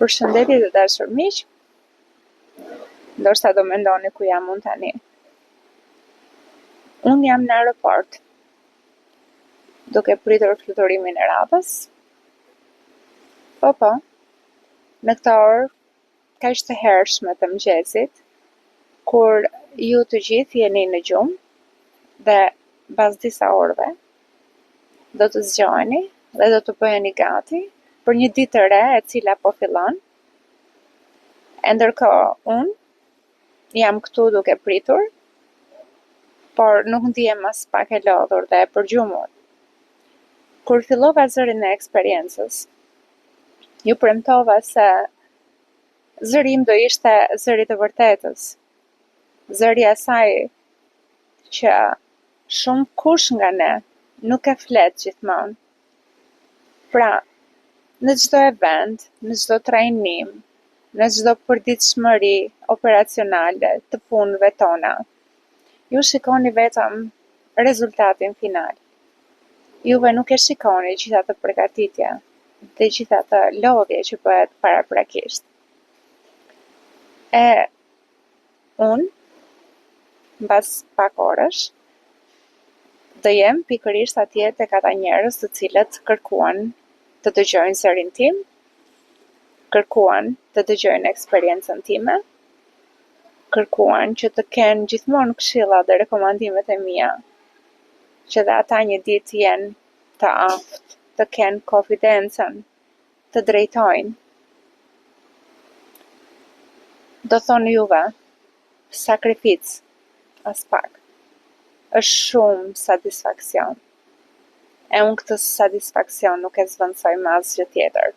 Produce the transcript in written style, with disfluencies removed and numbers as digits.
Përshëndetje të dashur miq, ndoshta do mendoni ku jam unë tani. Unë jam në aeroport, duke pritur fluturimin e radhës. Po, në këto orë kaq të hershme të mëngjesit, kur ju të gjithë jeni në gjumë dhe pas disa orëve do të zgjoheni dhe do të bëheni gati për një ditë të re e cila po fillon. E ndërkohë unë jam këtu duke pritur, por nuk ndihem as pak e lodhur dhe e përgjumur. Kur fillova zërin e eksperiencës, ju premtova se zëri im do ishte zëri të vërtetës, zëri i asaj që shumë kush nga ne nuk e flet gjithmonë. Pra, në çdo event, në çdo trajnim, në çdo përditshmëri operacionale të punëve tona, ju shikoni vetëm rezultatin final. Juve nuk e shikoni gjitha të përgatitja dhe gjitha të lodhje që bëhet paraprakisht. E unë, mbas pak orësh, do jem pikërisht atje tek ata njerëz të cilët kërkuan të dëgjojnë zërin tim, kërkuan të dëgjojnë eksperiencën time, kërkuan që të kenë gjithmonë këshilla dhe rekomandimet e mia, që dhe ata një ditë jenë të aftë, të kenë konfidencën, të drejtojnë. Do thoni juve, sakrificë, as pak, është shumë satisfakcion. E unë këtë satisfakcion nuk e zvendësoj me asgjë tjetër.